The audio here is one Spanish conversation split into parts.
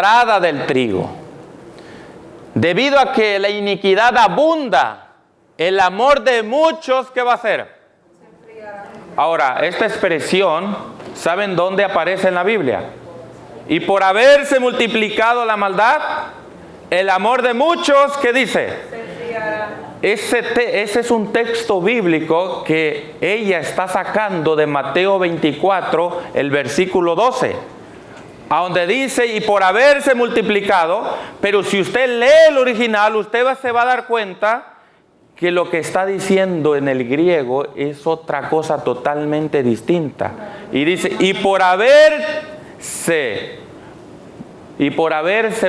entrada del trigo. Debido a que la iniquidad abunda, el amor de muchos, ¿qué va a hacer? Ahora, esta expresión, ¿saben dónde aparece en la Biblia? Y por haberse multiplicado la maldad, el amor de muchos, ¿qué dice? Ese es un texto bíblico que ella está sacando de Mateo 24, el versículo 12. A donde dice, y por haberse multiplicado, pero si usted lee el original, usted se va a dar cuenta que lo que está diciendo en el griego es otra cosa totalmente distinta. Y dice, y por haberse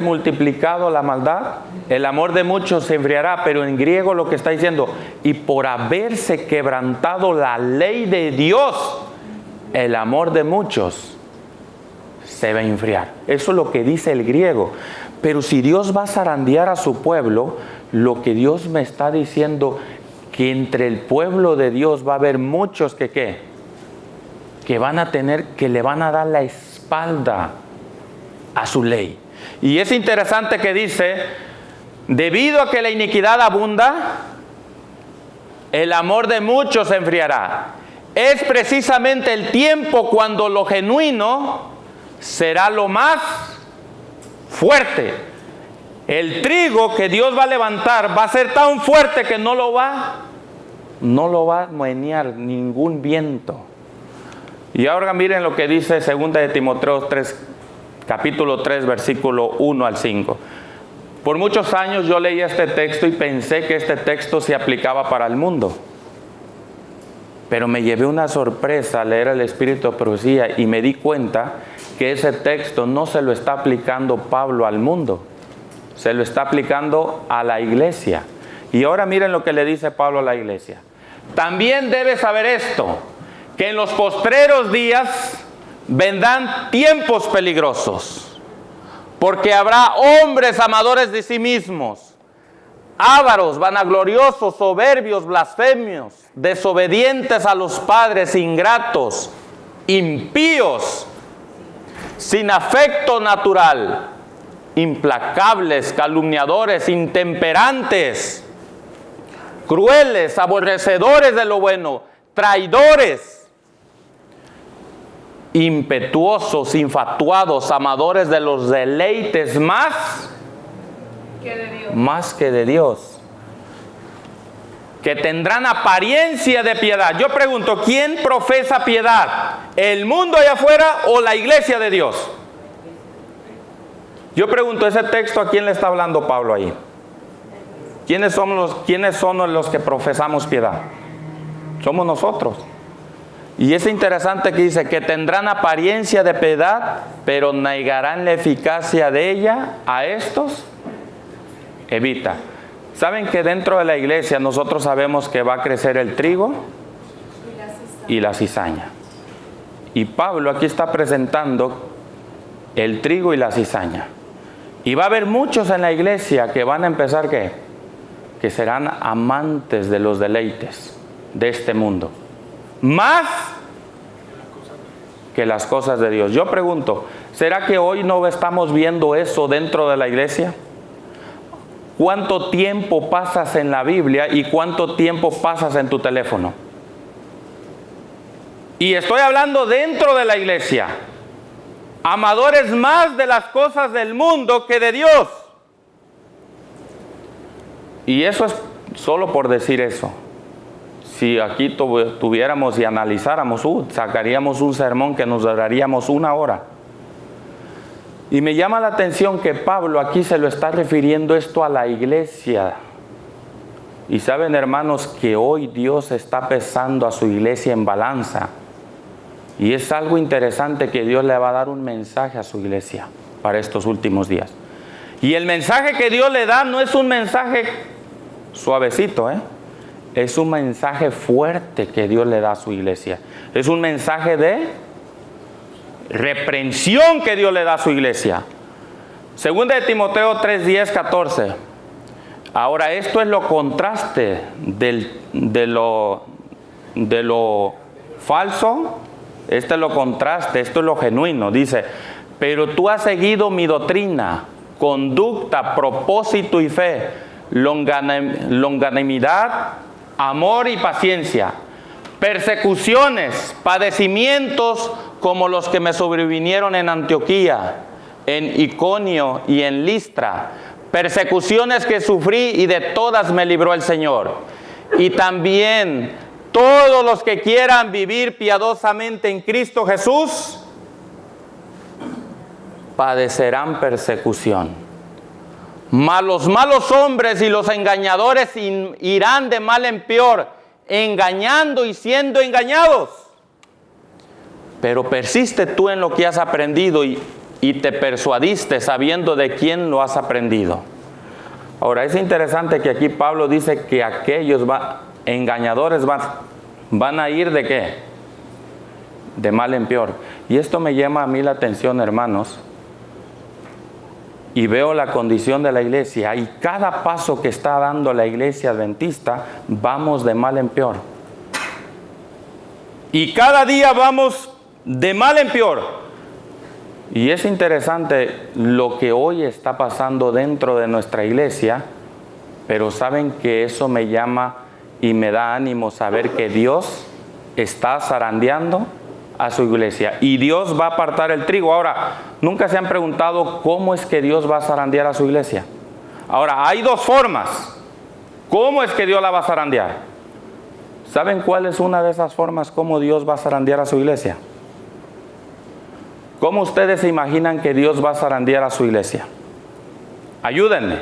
multiplicado la maldad, el amor de muchos se enfriará. Pero en griego lo que está diciendo, y por haberse quebrantado la ley de Dios, el amor de muchos se va a enfriar. Eso es lo que dice el griego. Pero si Dios va a zarandear a su pueblo, lo que Dios me está diciendo, que entre el pueblo de Dios va a haber muchos que van a tener, que le van a dar la espalda a su ley. Y es interesante que dice, debido a que la iniquidad abunda, el amor de muchos se enfriará. Es precisamente el tiempo cuando lo genuino será lo más fuerte. El trigo que Dios va a levantar va a ser tan fuerte que no lo va a menear ningún viento. Y ahora miren lo que dice 2 de Timoteo 3, capítulo 3, versículo 1 al 5. Por muchos años yo leía este texto y pensé que este texto se aplicaba para el mundo. Pero me llevé una sorpresa al leer el Espíritu de Profecía y me di cuenta que ese texto no se lo está aplicando Pablo al mundo, se lo está aplicando a la iglesia. Y ahora miren lo que le dice Pablo a la iglesia. También debes saber esto, que en los postreros días vendrán tiempos peligrosos, porque habrá hombres amadores de sí mismos, ávaros, vanagloriosos, soberbios, blasfemios, desobedientes a los padres, ingratos, impíos, sin afecto natural, implacables, calumniadores, intemperantes, crueles, aborrecedores de lo bueno, traidores, impetuosos, infatuados, amadores de los deleites más que de Dios, que tendrán apariencia de piedad. Yo pregunto, ¿quién profesa piedad? ¿El mundo allá afuera o la iglesia de Dios? Yo pregunto, ese texto, ¿a quién le está hablando Pablo ahí? ¿Quiénes son los que profesamos piedad? Somos nosotros. Y es interesante que dice que tendrán apariencia de piedad, pero negarán la eficacia de ella. A estos evita. ¿Saben que dentro de la iglesia nosotros sabemos que va a crecer el trigo y la cizaña? Y Pablo aquí está presentando el trigo y la cizaña. Y va a haber muchos en la iglesia que van a empezar ¿qué? Que serán amantes de los deleites de este mundo, más que las cosas de Dios. Yo pregunto, ¿será que hoy no estamos viendo eso dentro de la iglesia? ¿Cuánto tiempo pasas en la Biblia y cuánto tiempo pasas en tu teléfono? Y estoy hablando dentro de la iglesia. Amadores más de las cosas del mundo que de Dios. Y eso es solo por decir eso. Si aquí tuviéramos y analizáramos, sacaríamos un sermón que nos duraríamos 1 hora. Y me llama la atención que Pablo aquí se lo está refiriendo esto a la iglesia. Y saben, hermanos, que hoy Dios está pesando a su iglesia en balanza. Y es algo interesante que Dios le va a dar un mensaje a su iglesia para estos últimos días. Y el mensaje que Dios le da no es un mensaje suavecito, es un mensaje fuerte que Dios le da a su iglesia. Es un mensaje de reprensión que Dios le da a su iglesia. Segunda de Timoteo 3, 10, 14. Ahora esto es lo contraste de lo falso. Este es lo contraste, esto es lo genuino. Dice, Pero tú has seguido mi doctrina, conducta, propósito y fe, longanimidad, amor y paciencia, persecuciones, padecimientos como los que me sobrevinieron en Antioquía, en Iconio y en Listra, persecuciones que sufrí y de todas me libró el Señor. Y también todos los que quieran vivir piadosamente en Cristo Jesús padecerán persecución. Mas los malos hombres y los engañadores irán de mal en peor, engañando y siendo engañados. Pero persiste tú en lo que has aprendido y te persuadiste sabiendo de quién lo has aprendido. Ahora es interesante que aquí Pablo dice que aquellos engañadores van a ir ¿de qué? De mal en peor. Y esto me llama a mí la atención, hermanos. Y veo la condición de la iglesia, y cada paso que está dando la iglesia adventista, vamos de mal en peor. Y cada día vamos de mal en peor. Y es interesante lo que hoy está pasando dentro de nuestra iglesia, pero saben que eso me llama y me da ánimo saber que Dios está zarandeando a su iglesia y Dios va a apartar el trigo. Ahora, ¿nunca se han preguntado cómo es que Dios va a zarandear a su iglesia? Ahora, hay dos formas. ¿Cómo es que Dios la va a zarandear? ¿Saben cuál es una de esas formas cómo Dios va a zarandear a su iglesia? ¿Cómo ustedes se imaginan que Dios va a zarandear a su iglesia? Ayúdenme.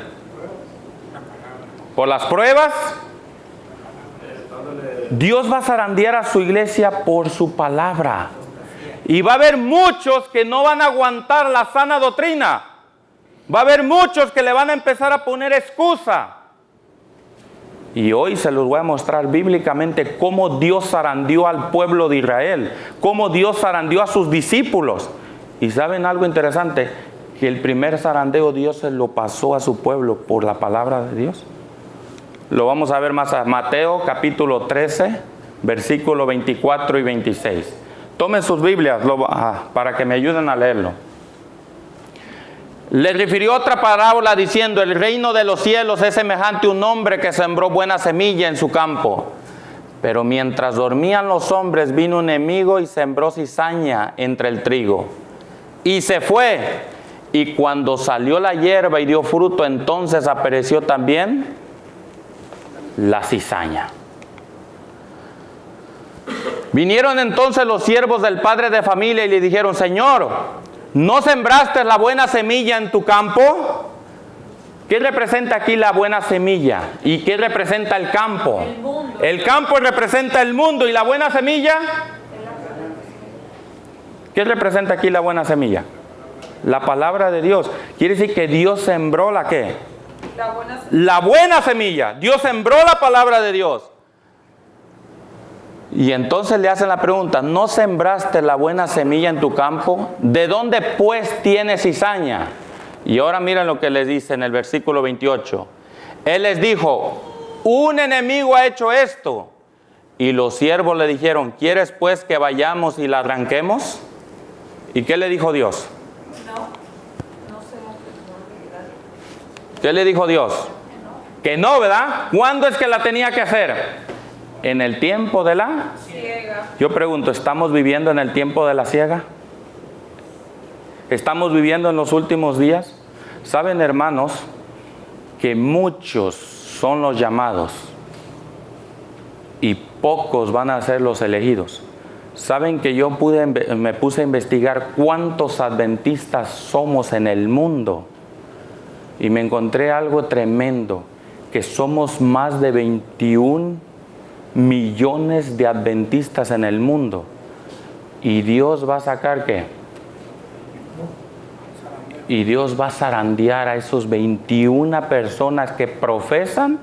¿Por las pruebas? Dios va a zarandear a su iglesia por su palabra. Y va a haber muchos que no van a aguantar la sana doctrina. Va a haber muchos que le van a empezar a poner excusa. Y hoy se los voy a mostrar bíblicamente cómo Dios zarandeó al pueblo de Israel. Cómo Dios zarandeó a sus discípulos. Y ¿saben algo interesante? Que el primer zarandeo Dios se lo pasó a su pueblo por la palabra de Dios. Lo vamos a ver más a Mateo capítulo 13, versículo 24 y 26. Tomen sus Biblias para que me ayuden a leerlo. Le refirió otra parábola diciendo: el reino de los cielos es semejante a un hombre que sembró buena semilla en su campo. Pero mientras dormían los hombres, vino un enemigo y sembró cizaña entre el trigo. Y se fue. Y cuando salió la hierba y dio fruto, entonces apareció también la cizaña. Vinieron entonces los siervos del padre de familia y le dijeron: Señor, ¿no sembraste la buena semilla en tu campo? ¿Qué representa aquí la buena semilla? ¿Y qué representa el campo? El campo representa el mundo. ¿Y la buena semilla? ¿Qué representa aquí la buena semilla? La palabra de Dios. Quiere decir que Dios sembró ¿la qué? La buena semilla. Dios sembró la palabra de Dios. Y entonces le hacen la pregunta: ¿no sembraste la buena semilla en tu campo? ¿De dónde pues tienes cizaña? Y ahora miren lo que les dice en el versículo 28. Él les dijo: un enemigo ha hecho esto. Y los siervos le dijeron: ¿quieres pues que vayamos y la arranquemos? ¿Y qué le dijo Dios? ¿Qué le dijo Dios? Que no, ¿verdad? ¿Cuándo es que la tenía que hacer? En el tiempo de la siega. Yo pregunto, ¿estamos viviendo en el tiempo de la siega? ¿Estamos viviendo en los últimos días? Saben, hermanos, que muchos son los llamados y pocos van a ser los elegidos. Saben que yo me puse a investigar cuántos adventistas somos en el mundo. Y me encontré algo tremendo, que somos más de 21 millones de adventistas en el mundo. Y Dios va a sacar ¿qué? Y Dios va a zarandear a esos 21 personas que profesan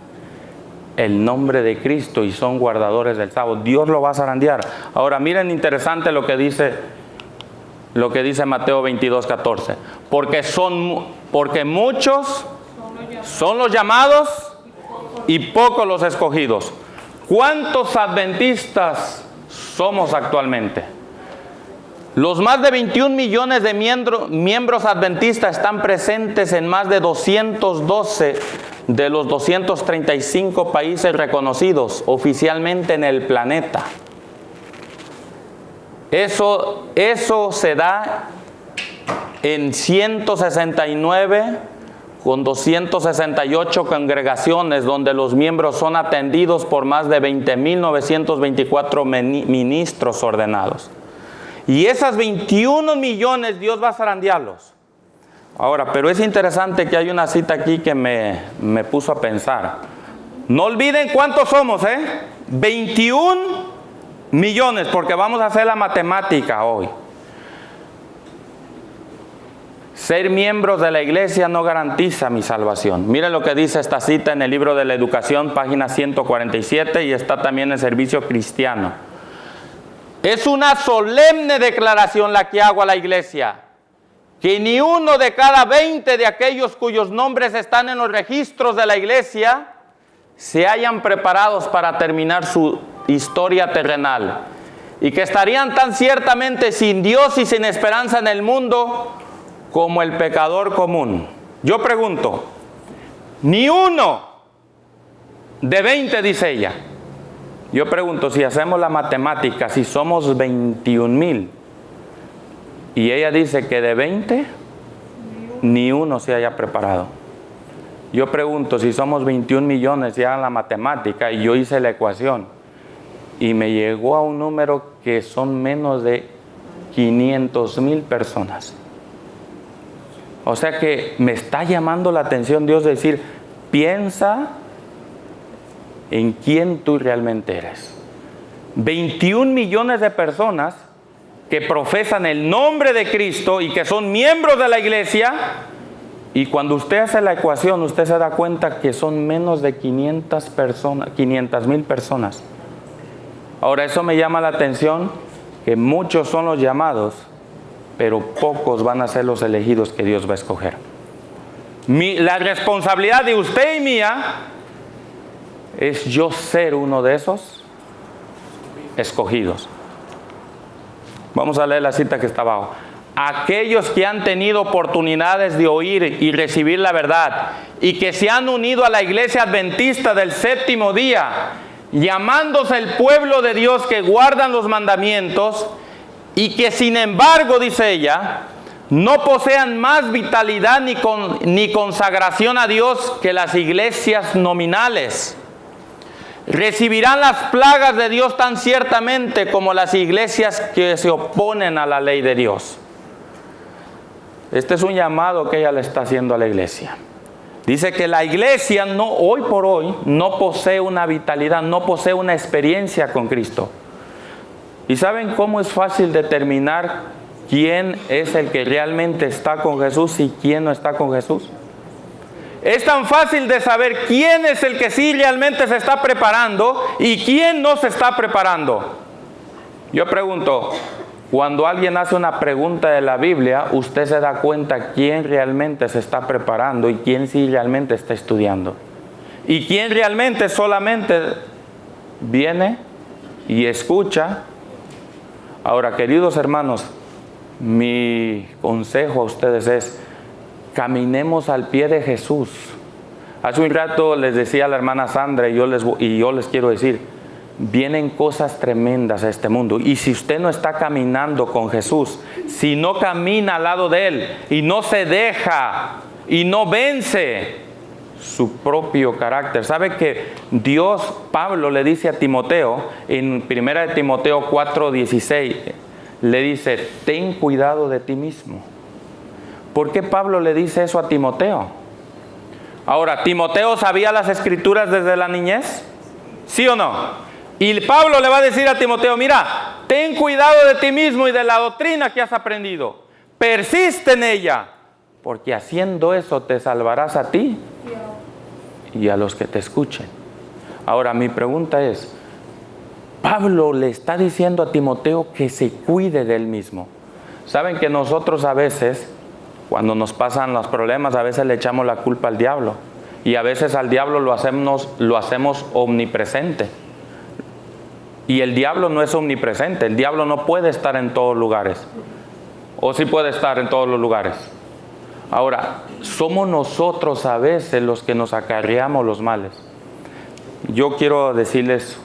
el nombre de Cristo y son guardadores del sábado. Dios lo va a zarandear. Ahora miren, interesante lo que dice Mateo 22:14. Porque muchos son los llamados y pocos los escogidos. ¿Cuántos adventistas somos actualmente? Los más de 21 millones de miembros adventistas están presentes en más de 212 de los 235 países reconocidos oficialmente en el planeta. Eso se da en 169 con 268 congregaciones donde los miembros son atendidos por más de 20.924 ministros ordenados. Y esas 21 millones Dios va a zarandearlos. Ahora, pero es interesante que hay una cita aquí que me puso a pensar. No olviden cuántos somos, 21 millones, porque vamos a hacer la matemática hoy. Ser miembros de la iglesia no garantiza mi salvación. Miren lo que dice esta cita en el libro de la Educación, página 147, y está también en Servicio Cristiano. Es una solemne declaración la que hago a la iglesia, que ni uno de cada 20 de aquellos cuyos nombres están en los registros de la iglesia se hayan preparados para terminar su historia terrenal, y que estarían tan ciertamente sin Dios y sin esperanza en el mundo como el pecador común. Yo pregunto, ni uno de 20, dice ella. Yo pregunto, si hacemos la matemática, si somos 21,000, y ella dice que de 20, ni uno se haya preparado. Yo pregunto, si somos 21 millones y hagan la matemática, y yo hice la ecuación, y me llegó a un número que son menos de 500,000 personas. O sea que me está llamando la atención Dios de decir, piensa en quién tú realmente eres. 21 millones de personas que profesan el nombre de Cristo y que son miembros de la iglesia, y cuando usted hace la ecuación, usted se da cuenta que son menos de 500,000 personas. Ahora, eso me llama la atención, que muchos son los llamados, pero pocos van a ser los elegidos que Dios va a escoger. La responsabilidad de usted y mía es yo ser uno de esos escogidos. Vamos a leer la cita que está abajo. Aquellos que han tenido oportunidades de oír y recibir la verdad y que se han unido a la iglesia adventista del séptimo día, llamándose el pueblo de Dios que guardan los mandamientos, y que sin embargo, dice ella, no posean más vitalidad ni consagración a Dios que las iglesias nominales, recibirán las plagas de Dios tan ciertamente como las iglesias que se oponen a la ley de Dios. Este es un llamado que ella le está haciendo a la iglesia. Dice que la iglesia hoy por hoy no posee una vitalidad, no posee una experiencia con Cristo. ¿Y saben cómo es fácil determinar quién es el que realmente está con Jesús y quién no está con Jesús? Es tan fácil de saber quién es el que sí realmente se está preparando y quién no se está preparando. Yo pregunto, cuando alguien hace una pregunta de la Biblia, usted se da cuenta quién realmente se está preparando y quién sí realmente está estudiando. Y quién realmente solamente viene y escucha. Ahora, queridos hermanos, mi consejo a ustedes es, caminemos al pie de Jesús. Hace un rato les decía a la hermana Sandra, y yo les quiero decir, vienen cosas tremendas a este mundo. Y si usted no está caminando con Jesús, si no camina al lado de Él, y no se deja, y no vence su propio carácter. ¿Sabe que Dios, Pablo le dice a Timoteo, en 1 Timoteo 4:16, le dice, ten cuidado de ti mismo? ¿Por qué Pablo le dice eso a Timoteo? Ahora, ¿Timoteo sabía las escrituras desde la niñez? ¿Sí o no? Y Pablo le va a decir a Timoteo, mira, ten cuidado de ti mismo y de la doctrina que has aprendido. Persiste en ella, porque haciendo eso te salvarás a ti y a los que te escuchen. Ahora, mi pregunta es, Pablo le está diciendo a Timoteo que se cuide de él mismo. Saben que nosotros a veces, cuando nos pasan los problemas, a veces le echamos la culpa al diablo. Y a veces al diablo lo hacemos omnipresente. Y el diablo no es omnipresente, el diablo no puede estar en todos lugares. ¿O sí puede estar en todos los lugares? Ahora, somos nosotros a veces los que nos acarreamos los males. Yo quiero decirles,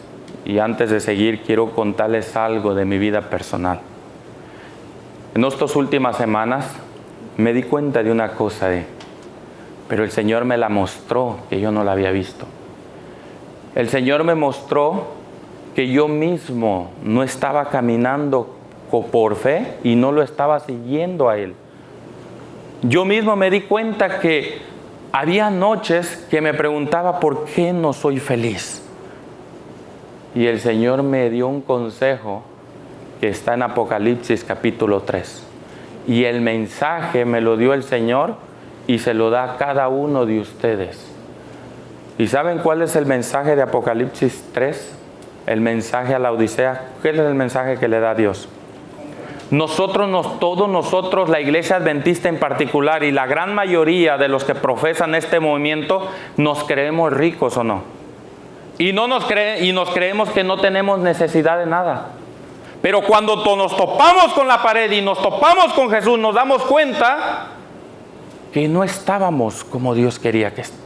y antes de seguir, quiero contarles algo de mi vida personal. En estas últimas semanas me di cuenta de una cosa, pero el Señor me la mostró, que yo no la había visto. El Señor me mostró que yo mismo no estaba caminando por fe y no lo estaba siguiendo a Él. Yo mismo me di cuenta que había noches que me preguntaba por qué no soy feliz. Y el Señor me dio un consejo que está en Apocalipsis capítulo 3. Y el mensaje me lo dio el Señor y se lo da a cada uno de ustedes. ¿Y saben cuál es el mensaje de Apocalipsis 3? El mensaje a la Odisea. ¿Qué es el mensaje que le da Dios? Todos nosotros, la Iglesia Adventista en particular y la gran mayoría de los que profesan este movimiento, nos creemos ricos o no. Y nos creemos que no tenemos necesidad de nada. Pero cuando nos topamos con la pared y nos topamos con Jesús, nos damos cuenta que no estábamos como Dios quería que estemos.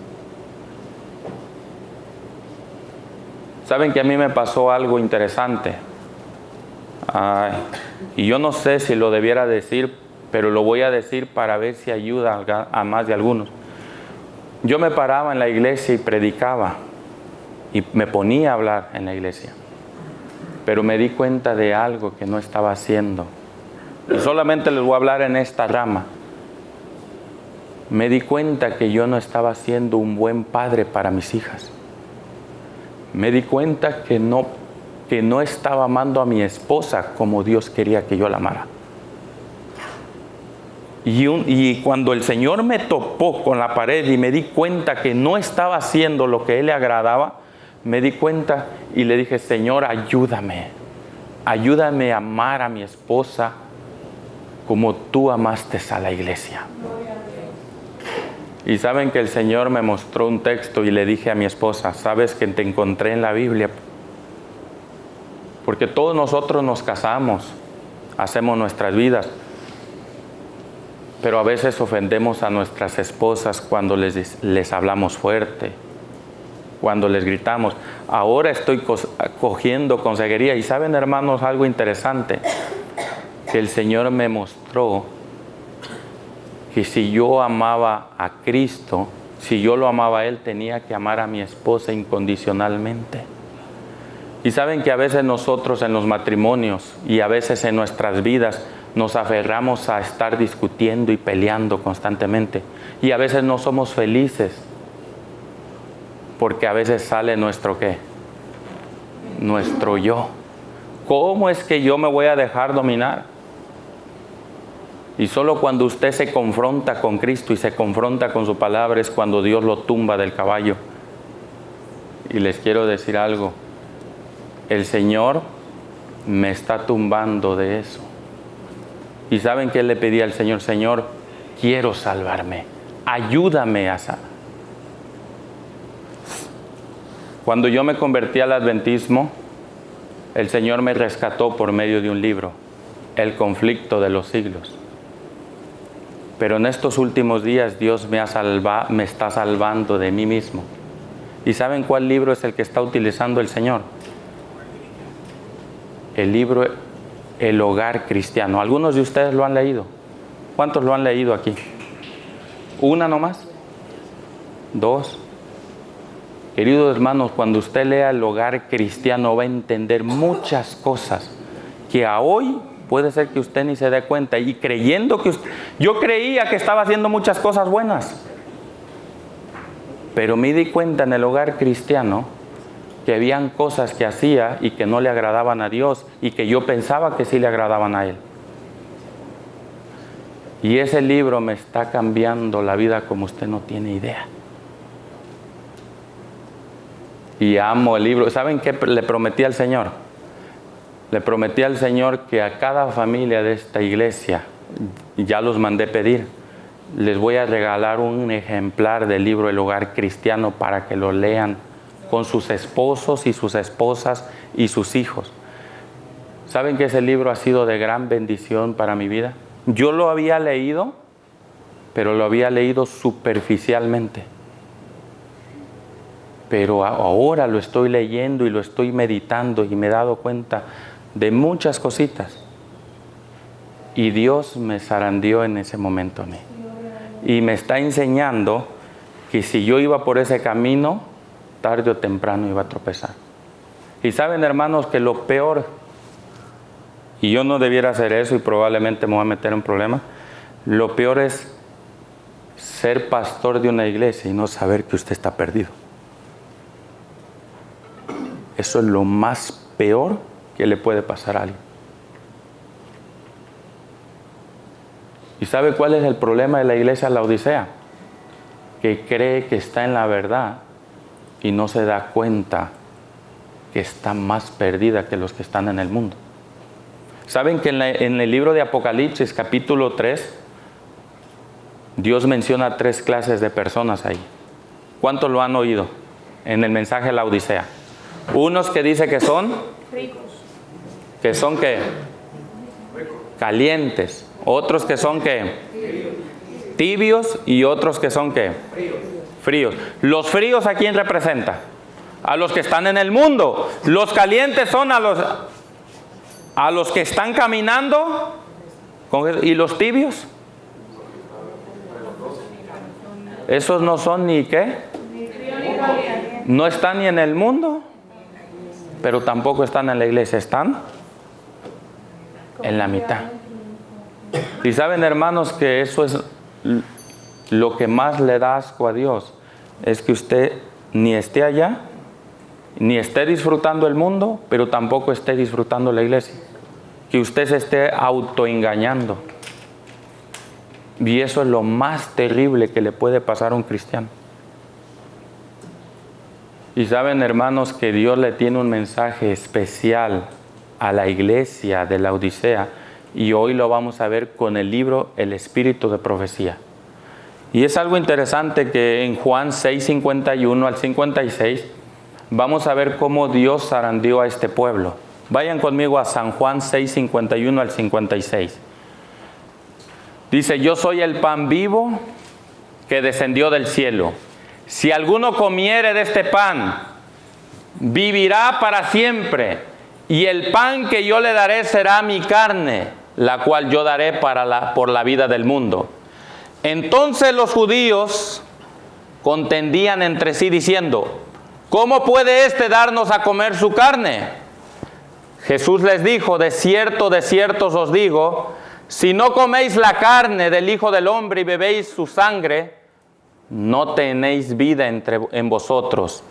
Saben que a mí me pasó algo interesante. Y yo no sé si lo debiera decir, pero lo voy a decir para ver si ayuda a más de algunos. Yo me paraba en la iglesia y predicaba y me ponía a hablar en la iglesia, pero me di cuenta de algo que no estaba haciendo. Y solamente les voy a hablar en esta rama. Me di cuenta que yo no estaba siendo un buen padre para mis hijas. Me di cuenta que no estaba amando a mi esposa como Dios quería que yo la amara. Y cuando el Señor me topó con la pared y me di cuenta que no estaba haciendo lo que a Él le agradaba, me di cuenta y le dije: Señor, ayúdame a amar a mi esposa como tú amaste a la iglesia. Y saben que el Señor me mostró un texto y le dije a mi esposa: ¿sabes que te encontré en la Biblia? Porque todos nosotros nos casamos, hacemos nuestras vidas, pero a veces ofendemos a nuestras esposas cuando les hablamos fuerte, cuando les gritamos. Ahora estoy cogiendo consejería. Y saben, hermanos, algo interesante, que el Señor me mostró que si yo amaba a Cristo, si yo lo amaba a Él, tenía que amar a mi esposa incondicionalmente. Y saben que a veces nosotros en los matrimonios y a veces en nuestras vidas nos aferramos a estar discutiendo y peleando constantemente. Y a veces no somos felices porque a veces sale nuestro ¿qué? Nuestro yo. ¿Cómo es que yo me voy a dejar dominar? Y solo cuando usted se confronta con Cristo y se confronta con su palabra es cuando Dios lo tumba del caballo. Y les quiero decir algo. El Señor me está tumbando de eso. ¿Y saben qué le pedí al Señor? Señor, quiero salvarme. Ayúdame a salvar. Cuando yo me convertí al adventismo, el Señor me rescató por medio de un libro, El conflicto de los siglos. Pero en estos últimos días Dios me está salvando de mí mismo. ¿Y saben cuál libro es el que está utilizando el Señor? El libro El Hogar Cristiano. ¿Algunos de ustedes lo han leído? ¿Cuántos lo han leído aquí? ¿Una nomás? ¿Dos? Queridos hermanos, cuando usted lea El Hogar Cristiano va a entender muchas cosas que a hoy puede ser que usted ni se dé cuenta. Y creyendo que yo creía que estaba haciendo muchas cosas buenas, pero me di cuenta en El Hogar Cristiano que habían cosas que hacía y que no le agradaban a Dios y que yo pensaba que sí le agradaban a Él. Y ese libro me está cambiando la vida como usted no tiene idea. Y amo el libro. ¿Saben qué le prometí al Señor? Le prometí al Señor que a cada familia de esta iglesia, ya los mandé pedir, les voy a regalar un ejemplar del libro El Hogar Cristiano para que lo lean con sus esposos y sus esposas y sus hijos. ¿Saben que ese libro ha sido de gran bendición para mi vida? Yo lo había leído, pero lo había leído superficialmente. Pero ahora lo estoy leyendo y lo estoy meditando y me he dado cuenta de muchas cositas. Y Dios me zarandeó en ese momento a mí. Y me está enseñando que si yo iba por ese camino, tarde o temprano iba a tropezar. Y saben, hermanos, que lo peor, y yo no debiera hacer eso y probablemente me voy a meter en problemas, lo peor es ser pastor de una iglesia y no saber que usted está perdido. Eso es lo más peor que le puede pasar a alguien. ¿Y sabe cuál es el problema de la iglesia de la Odisea? Que cree que está en la verdad y no se da cuenta que está más perdida que los que están en el mundo. ¿Saben que en el libro de Apocalipsis, capítulo 3, Dios menciona 3 clases de personas ahí? ¿Cuántos lo han oído en el mensaje de la Odisea? Unos que dice que son ricos. ¿Que son qué? Calientes. Otros que son ¿qué? Tibios. Y otros que son ¿qué? Fríos. ¿Los fríos a quién representa? A los que están en el mundo. Los calientes son a los que están caminando. ¿Y los tibios? Esos no son ni qué. No están ni en el mundo, pero tampoco están en la iglesia. Están en la mitad. Y saben, hermanos, que eso es lo que más le da asco a Dios, es que usted ni esté allá, ni esté disfrutando el mundo, pero tampoco esté disfrutando la iglesia. Que usted se esté autoengañando. Y eso es lo más terrible que le puede pasar a un cristiano. Y saben, hermanos, que Dios le tiene un mensaje especial a la iglesia de la Odisea. Y hoy lo vamos a ver con el libro El Espíritu de Profecía. Y es algo interesante que en Juan 6:51 al 56 vamos a ver cómo Dios zarandeó a este pueblo. Vayan conmigo a San Juan 6:51 al 56. Dice: yo soy el pan vivo que descendió del cielo. Si alguno comiere de este pan, vivirá para siempre. Y el pan que yo le daré será mi carne, la cual yo daré por la vida del mundo. Entonces los judíos contendían entre sí diciendo: ¿cómo puede éste darnos a comer su carne? Jesús les dijo: de cierto os digo, si no coméis la carne del Hijo del Hombre y bebéis su sangre, no tenéis vida en vosotros.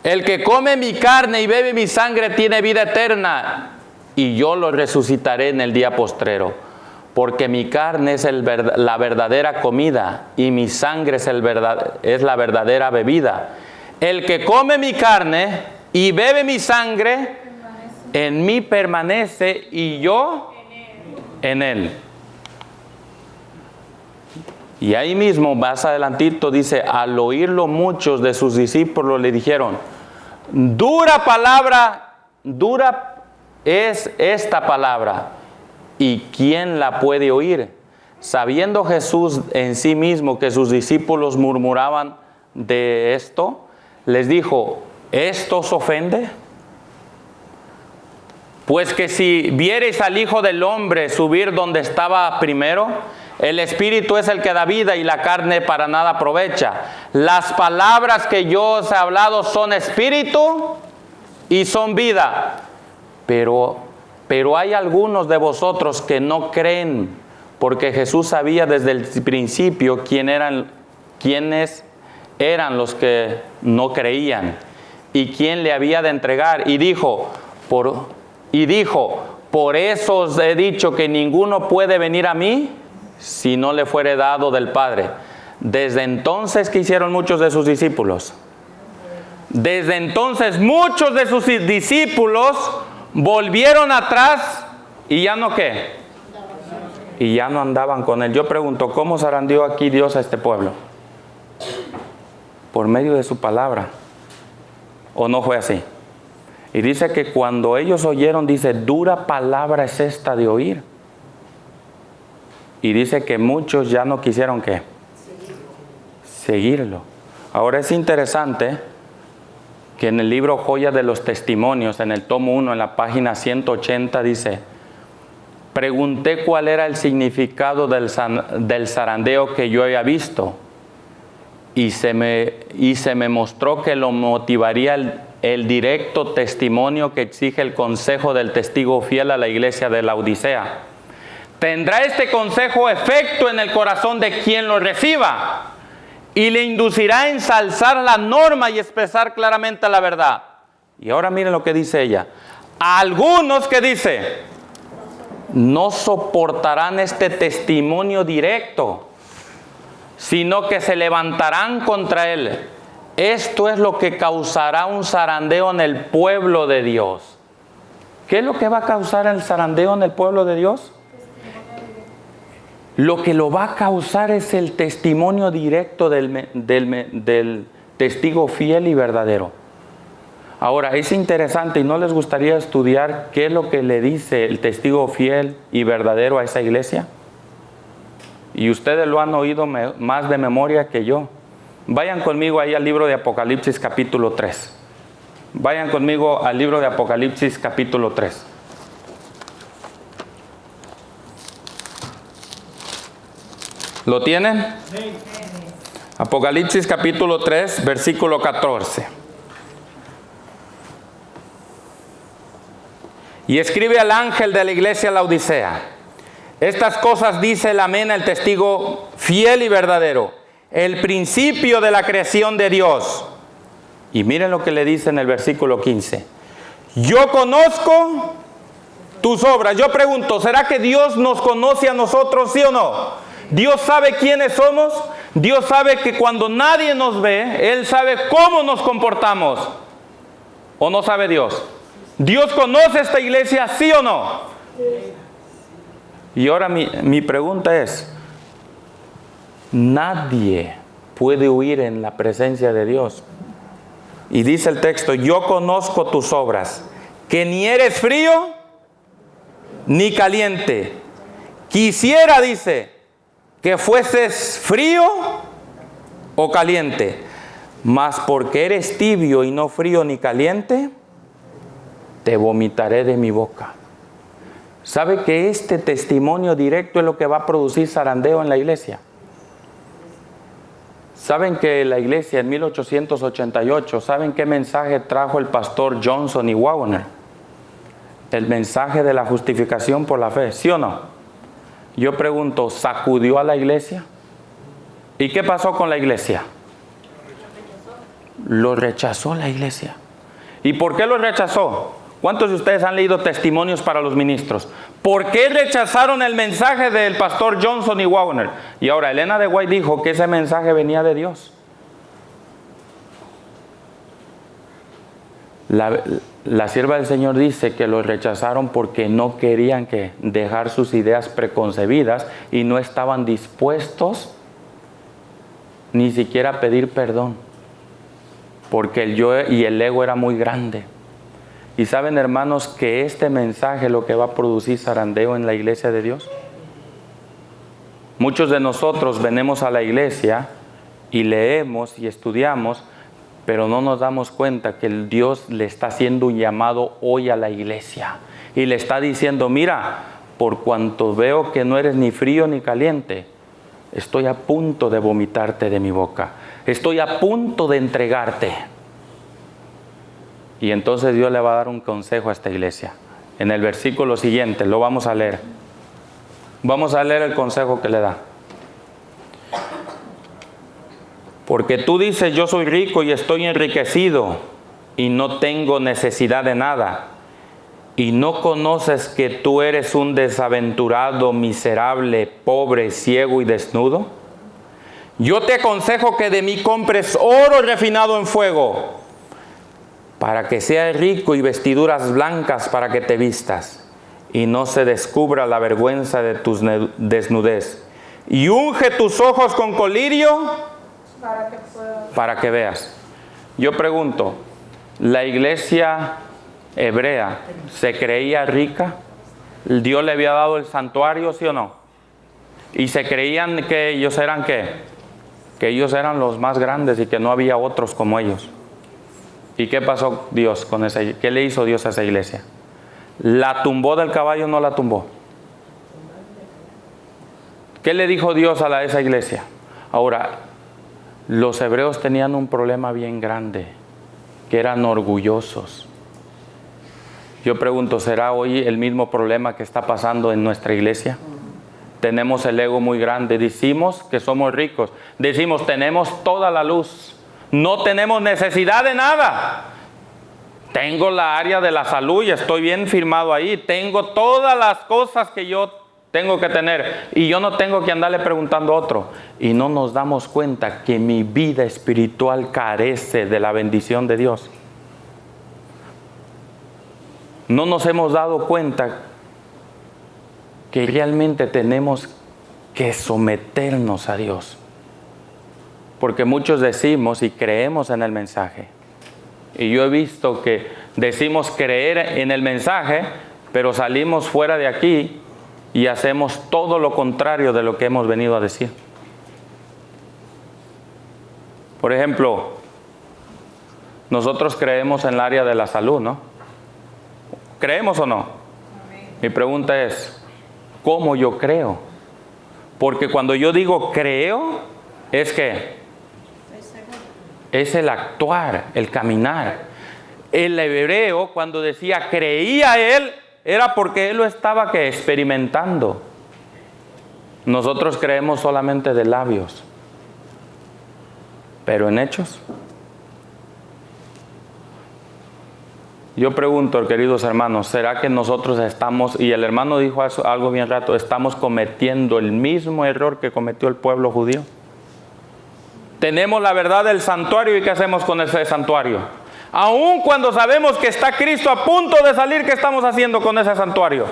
El que come mi carne y bebe mi sangre tiene vida eterna, y yo lo resucitaré en el día postrero. Porque mi carne es la verdadera comida, y mi sangre es la verdadera bebida. El que come mi carne y bebe mi sangre, en mí permanece y yo en él. Y ahí mismo, más adelantito, dice: al oírlo muchos de sus discípulos le dijeron: dura es esta palabra, ¿y quién la puede oír? Sabiendo Jesús en sí mismo que sus discípulos murmuraban de esto, les dijo: ¿esto os ofende? Pues que si viereis al Hijo del Hombre subir donde estaba primero, el Espíritu es el que da vida y la carne para nada aprovecha. Las palabras que yo os he hablado son espíritu y son vida. Pero hay algunos de vosotros que no creen, porque Jesús sabía desde el principio quiénes eran los que no creían y quién le había de entregar. Y dijo, por eso os he dicho que ninguno puede venir a mí si no le fuere dado del Padre. Desde entonces, ¿qué hicieron muchos de sus discípulos? Desde entonces muchos de sus discípulos volvieron atrás y ya no ¿qué? Y ya no andaban con él. Yo pregunto, ¿cómo zarandeó aquí Dios a este pueblo? Por medio de su palabra. ¿O no fue así? Y dice que cuando ellos oyeron, dice, dura palabra es esta de oír. Y dice que muchos ya no quisieron, ¿qué? Seguirlo. Ahora es interesante que en el libro Joya de los Testimonios, en el tomo 1, en la página 180, dice, pregunté cuál era el significado del zarandeo que yo había visto. Y se me mostró que lo motivaría el directo testimonio que exige el consejo del testigo fiel a la iglesia de la Odisea. Tendrá este consejo efecto en el corazón de quien lo reciba y le inducirá a ensalzar la norma y expresar claramente la verdad. Y ahora miren lo que dice ella. Algunos que dice, no soportarán este testimonio directo, sino que se levantarán contra él. Esto es lo que causará un zarandeo en el pueblo de Dios. ¿Qué es lo que va a causar el zarandeo en el pueblo de Dios? Lo que lo va a causar es el testimonio directo del testigo fiel y verdadero. Ahora, es interesante y no les gustaría estudiar qué es lo que le dice el testigo fiel y verdadero a esa iglesia. Y ustedes lo han oído más de memoria que yo. Vayan conmigo ahí al libro de Apocalipsis capítulo 3. Vayan conmigo al libro de Apocalipsis capítulo 3. ¿Lo tienen? Sí. Apocalipsis capítulo 3, versículo 14. Y escribe al ángel de la iglesia la Odisea. Estas cosas dice el amén, el testigo fiel y verdadero, el principio de la creación de Dios. Y miren lo que le dice en el versículo 15. Yo conozco tus obras. Yo pregunto, ¿será que Dios nos conoce a nosotros, sí o no? Dios sabe quiénes somos. Dios sabe que cuando nadie nos ve, Él sabe cómo nos comportamos. ¿O no sabe Dios? ¿Dios conoce esta iglesia, sí o no? Y ahora mi pregunta es, nadie puede huir en la presencia de Dios. Y dice el texto, yo conozco tus obras, que ni eres frío ni caliente. Quisiera, dice, que fueses frío o caliente, mas porque eres tibio y no frío ni caliente, te vomitaré de mi boca. ¿Sabe que este testimonio directo es lo que va a producir zarandeo en la iglesia? ¿Saben que la iglesia en 1888, ¿saben qué mensaje trajo el pastor Johnson y Wagner? El mensaje de la justificación por la fe, ¿sí o no? Yo pregunto, ¿sacudió a la iglesia? ¿Y qué pasó con la iglesia? Lo rechazó la iglesia. ¿Y por qué lo rechazó? ¿Cuántos de ustedes han leído testimonios para los ministros? ¿Por qué rechazaron el mensaje del pastor Johnson y Wagner? Y ahora Elena de White dijo que ese mensaje venía de Dios. La sierva del Señor dice que lo rechazaron porque no querían dejar sus ideas preconcebidas y no estaban dispuestos ni siquiera a pedir perdón, porque el yo y el ego era muy grande. Y saben, hermanos, que este mensaje es lo que va a producir zarandeo en la iglesia de Dios. Muchos de nosotros venimos a la iglesia y leemos y estudiamos, pero no nos damos cuenta que el Dios le está haciendo un llamado hoy a la iglesia. Y le está diciendo, mira, por cuanto veo que no eres ni frío ni caliente, estoy a punto de vomitarte de mi boca. Estoy a punto de entregarte. Y entonces Dios le va a dar un consejo a esta iglesia. En el versículo siguiente, lo vamos a leer. Vamos a leer el consejo que le da. Porque tú dices, yo soy rico y estoy enriquecido y no tengo necesidad de nada. Y no conoces que tú eres un desaventurado, miserable, pobre, ciego y desnudo. Yo te aconsejo que de mí compres oro refinado en fuego, para que seas rico, y vestiduras blancas para que te vistas, y no se descubra la vergüenza de tu desnudez. Y unge tus ojos con colirio para que veas. Yo pregunto, La iglesia hebrea se creía rica. Dios le había dado el santuario, ¿sí o no? Y se creían que ellos eran ¿qué? Que ellos eran los más grandes y que no había otros como ellos. ¿Y qué pasó Dios con esa? ¿Qué le hizo Dios a esa iglesia? ¿La tumbó del caballo o no la tumbó? ¿Qué le dijo Dios a esa iglesia? Ahora, los hebreos tenían un problema bien grande, que eran orgullosos. Yo pregunto, ¿será hoy el mismo problema que está pasando en nuestra iglesia? Tenemos el ego muy grande, decimos que somos ricos, decimos tenemos toda la luz, no tenemos necesidad de nada. Tengo la área de la salud y estoy bien firmado ahí, tengo todas las cosas que yo tengo que tener y yo no tengo que andarle preguntando a otro. Y no nos damos cuenta que mi vida espiritual carece de la bendición de Dios. No nos hemos dado cuenta que realmente tenemos que someternos a Dios. Porque muchos decimos y creemos en el mensaje. Y yo he visto que decimos creer en el mensaje, pero salimos fuera de aquí y hacemos todo lo contrario de lo que hemos venido a decir. Por ejemplo, nosotros creemos en el área de la salud, ¿no? ¿Creemos o no? Mi pregunta es, ¿cómo yo creo? Porque cuando yo digo creo, es que es el actuar, el caminar. El hebreo, cuando decía creía él, era porque él lo estaba experimentando. Nosotros creemos solamente de labios, pero en hechos. Yo pregunto, queridos hermanos, ¿será que nosotros estamos, y el hermano dijo algo bien rato, estamos cometiendo el mismo error que cometió el pueblo judío? Tenemos la verdad del santuario y ¿qué hacemos con ese santuario? Aun cuando sabemos que está Cristo a punto de salir, ¿qué estamos haciendo con ese santuario?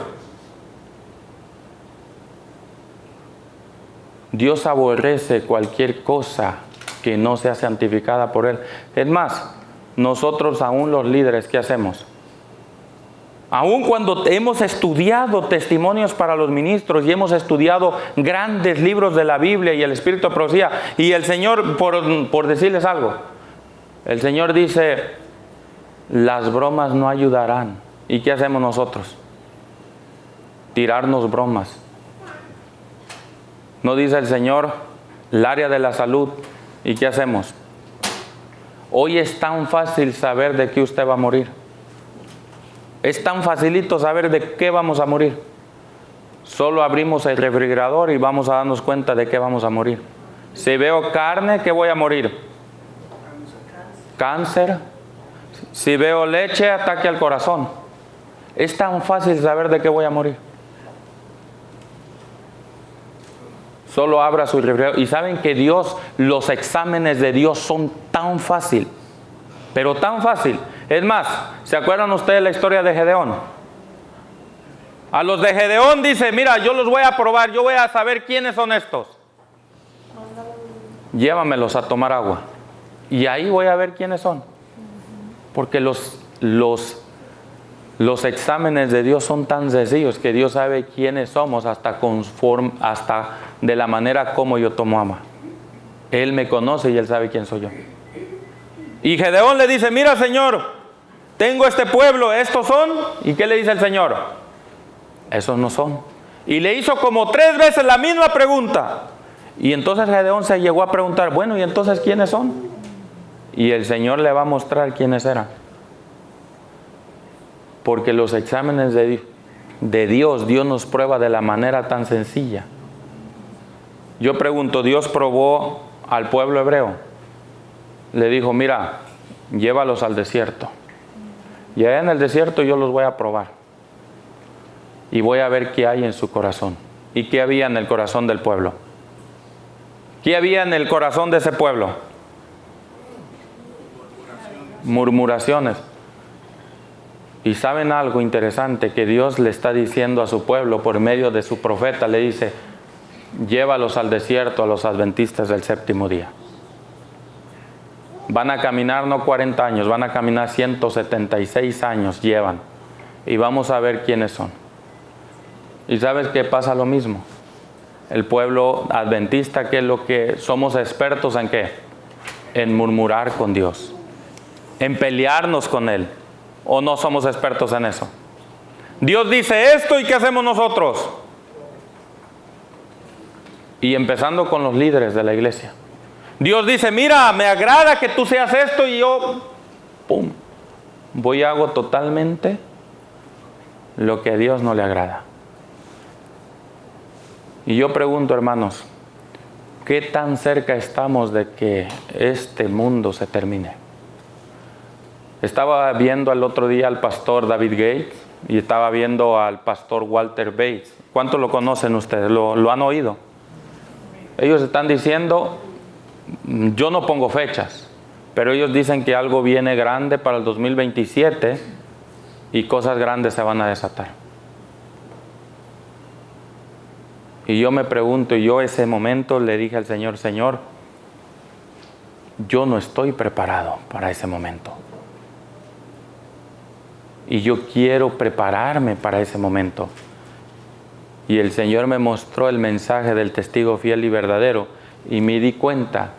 Dios aborrece cualquier cosa que no sea santificada por Él. Es más, nosotros aún los líderes, ¿qué hacemos? Aún cuando hemos estudiado testimonios para los ministros y hemos estudiado grandes libros de la Biblia y el Espíritu de Profecía, y el Señor, por decirles algo, el Señor dice, las bromas no ayudarán. ¿Y qué hacemos nosotros? Tirarnos bromas. ¿No dice el Señor el área de la salud? ¿Y qué hacemos? Hoy es tan fácil saber de qué usted va a morir. Es tan facilito saber de qué vamos a morir. Solo abrimos el refrigerador y vamos a darnos cuenta de qué vamos a morir. Si veo carne, ¿qué voy a morir? Cáncer. Si veo leche, ataque al corazón. Es tan fácil saber de qué voy a morir. Solo abra su refrigerador. Y saben que Dios, los exámenes de Dios son tan fácil, pero tan fácil. Es más, ¿se acuerdan ustedes la historia de Gedeón? A los de Gedeón dice, mira, yo los voy a probar, yo voy a saber quiénes son estos. Llévamelos a tomar agua. Y ahí voy a ver quiénes son. Porque los exámenes de Dios son tan sencillos que Dios sabe quiénes somos hasta de la manera como yo tomo agua. Él me conoce y Él sabe quién soy yo. Y Gedeón le dice, mira Señor, tengo este pueblo, ¿estos son? ¿Y qué le dice el Señor? Esos no son. Y le hizo como 3 veces la misma pregunta. Y entonces Gedeón se llegó a preguntar, bueno, ¿y entonces quiénes son? Y el Señor le va a mostrar quiénes eran. Porque los exámenes de Dios nos prueba de la manera tan sencilla. Yo pregunto, ¿Dios probó al pueblo hebreo? Le dijo, mira, llévalos al desierto. Y allá en el desierto yo los voy a probar. Y voy a ver qué hay en su corazón. ¿Y qué había en el corazón del pueblo? ¿Qué había en el corazón de ese pueblo? Murmuraciones. Y saben algo interesante que Dios le está diciendo a su pueblo por medio de su profeta, le dice, llévalos al desierto a los adventistas del séptimo día. Van a caminar no 40 años, van a caminar 176 años llevan. Y vamos a ver quiénes son. ¿Y sabes qué pasa lo mismo? El pueblo adventista, ¿qué es lo que somos expertos en qué? En murmurar con Dios, en pelearnos con Él. ¿O no somos expertos en eso? Dios dice esto y ¿qué hacemos nosotros? Y empezando con los líderes de la iglesia. Dios dice, mira, me agrada que tú seas esto y yo, pum, voy y hago totalmente lo que a Dios no le agrada. Y yo pregunto, hermanos, ¿qué tan cerca estamos de que este mundo se termine? Estaba viendo el otro día al pastor David Gates y estaba viendo al pastor Walter Bates. ¿Cuántos lo conocen ustedes? ¿Lo han oído? Ellos están diciendo, yo no pongo fechas, pero ellos dicen que algo viene grande para el 2027 y cosas grandes se van a desatar. Y yo me pregunto, y yo ese momento le dije al Señor, Señor, yo no estoy preparado para ese momento. Y yo quiero prepararme para ese momento. Y el Señor me mostró el mensaje del testigo fiel y verdadero. Y me di cuenta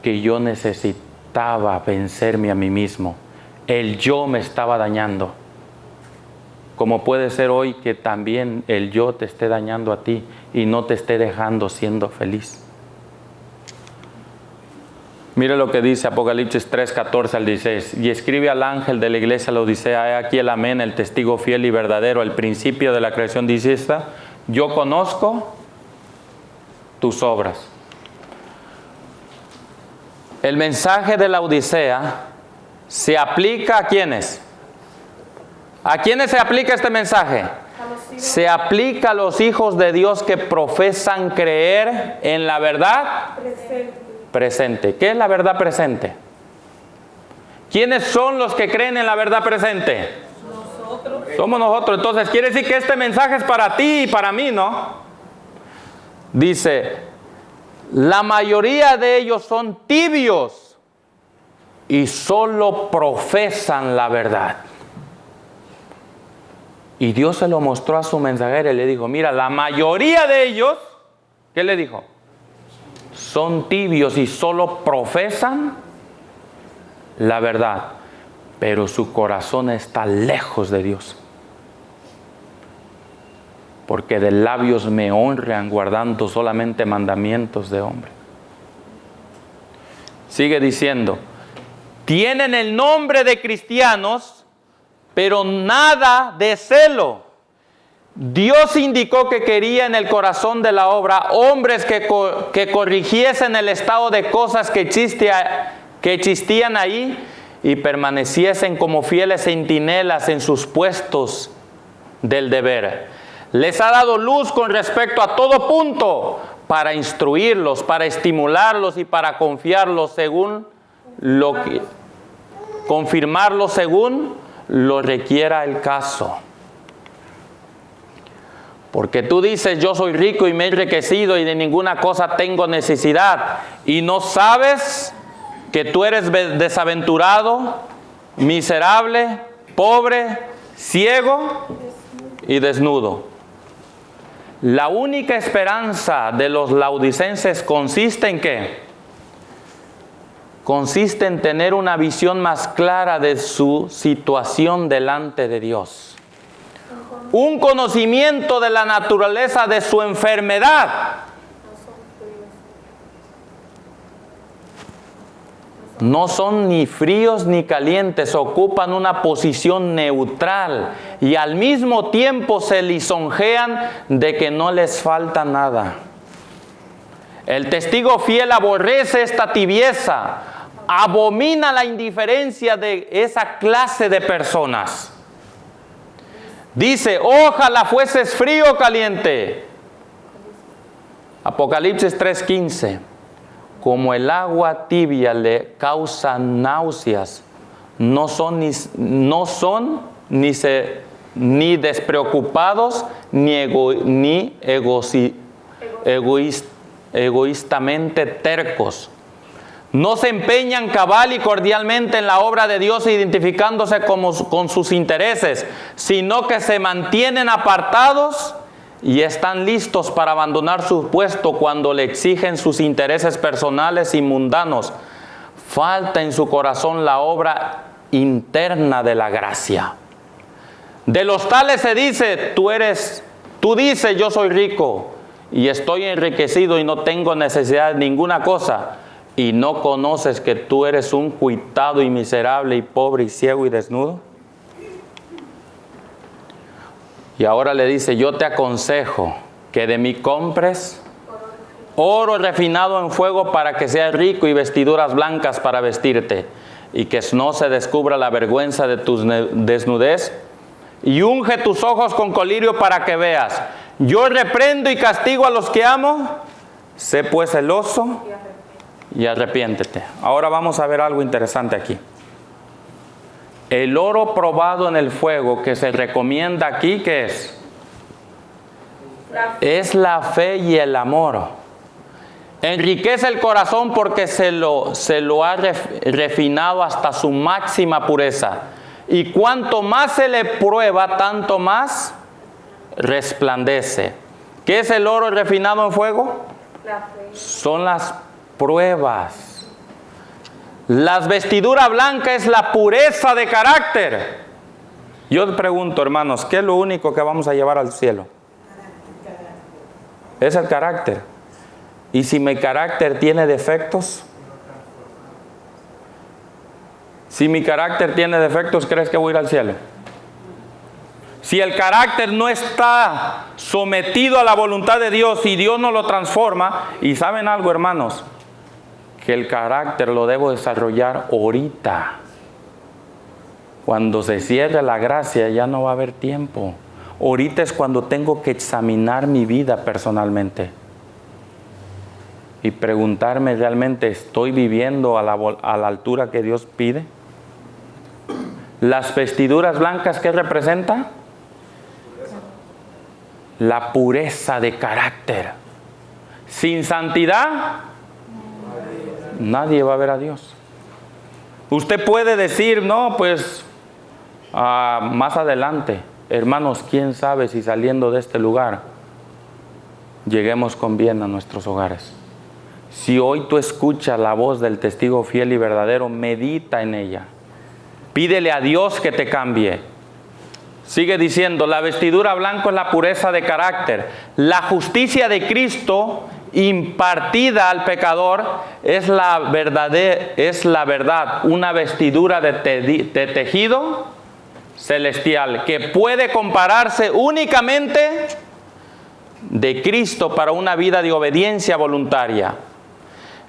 que yo necesitaba vencerme a mí mismo. El yo me estaba dañando. Como puede ser hoy que también el yo te esté dañando a ti y no te esté dejando siendo feliz. Mire lo que dice Apocalipsis 3, 14 al 16. Y escribe al ángel de la iglesia la Odisea, he aquí el amén, el testigo fiel y verdadero, el principio de la creación, dice esta, yo conozco tus obras. El mensaje de la Odisea se aplica a ¿quiénes? ¿A quiénes se aplica este mensaje? Se aplica a los hijos de Dios que profesan creer en la verdad presente. ¿Qué es la verdad presente? ¿Quiénes son los que creen en la verdad presente? Nosotros. Somos nosotros. Entonces quiere decir que este mensaje es para ti y para mí, ¿no? Dice, la mayoría de ellos son tibios y solo profesan la verdad. Y Dios se lo mostró a su mensajero y le dijo, mira, la mayoría de ellos, ¿qué le dijo? Son tibios y solo profesan la verdad, pero su corazón está lejos de Dios. Porque de labios me honran guardando solamente mandamientos de hombre. Sigue diciendo, tienen el nombre de cristianos, pero nada de celo. Dios indicó que quería en el corazón de la obra hombres que corrigiesen el estado de cosas que existían ahí y permaneciesen como fieles centinelas en sus puestos del deber. Les ha dado luz con respecto a todo punto para instruirlos, para estimularlos y para confiarlos según lo que confirmarlos según lo requiera el caso. Porque tú dices, yo soy rico y me he enriquecido y de ninguna cosa tengo necesidad. Y no sabes que tú eres desaventurado, miserable, pobre, ciego y desnudo. La única esperanza de los laodicenses consiste en ¿qué? Consiste en tener una visión más clara de su situación delante de Dios. Un conocimiento de la naturaleza de su enfermedad. No son ni fríos ni calientes, ocupan una posición neutral y al mismo tiempo se lisonjean de que no les falta nada. El testigo fiel aborrece esta tibieza, abomina la indiferencia de esa clase de personas. Dice, ojalá fueses frío o caliente. Apocalipsis 3:15. Como el agua tibia le causa náuseas, no son ni despreocupados ni egoístamente tercos. No se empeñan cabal y cordialmente en la obra de Dios, identificándose con sus intereses, sino que se mantienen apartados y están listos para abandonar su puesto cuando le exigen sus intereses personales y mundanos. Falta en su corazón la obra interna de la gracia. De los tales se dice, tú dices, yo soy rico y estoy enriquecido y no tengo necesidad de ninguna cosa, y no conoces que tú eres un cuitado y miserable y pobre y ciego y desnudo. Y ahora le dice, yo te aconsejo que de mí compres oro refinado en fuego para que seas rico y vestiduras blancas para vestirte y que no se descubra la vergüenza de tu desnudez, y unge tus ojos con colirio para que veas. Yo reprendo y castigo a los que amo. Sé pues celoso y arrepiéntete. Ahora vamos a ver algo interesante aquí. El oro probado en el fuego que se recomienda aquí, ¿qué es? Es la fe y el amor. Enriquece el corazón porque se lo ha refinado hasta su máxima pureza. Y cuanto más se le prueba, tanto más resplandece. ¿Qué es el oro refinado en fuego? La fe. Son las pruebas. Las vestiduras blancas es la pureza de carácter. Yo te pregunto, hermanos, ¿qué es lo único que vamos a llevar al cielo? Es el carácter. ¿Y si mi carácter tiene defectos? Si mi carácter tiene defectos, ¿crees que voy a ir al cielo? Si el carácter no está sometido a la voluntad de Dios y Dios no lo transforma, y ¿saben algo, hermanos? Que el carácter lo debo desarrollar ahorita. Cuando se cierre la gracia ya no va a haber tiempo. Ahorita es cuando tengo que examinar mi vida personalmente y preguntarme realmente, ¿estoy viviendo a la altura que Dios pide? Las vestiduras blancas, ¿qué representa? La pureza de carácter. Sin santidad, nadie va a ver a Dios. Usted puede decir, no, pues más adelante, hermanos, quién sabe si saliendo de este lugar lleguemos con bien a nuestros hogares. Si hoy tú escuchas la voz del testigo fiel y verdadero, medita en ella. Pídele a Dios que te cambie. Sigue diciendo, la vestidura blanca es la pureza de carácter. La justicia de Cristo impartida al pecador es la verdad, una vestidura de tejido celestial que puede compararse únicamente de Cristo para una vida de obediencia voluntaria.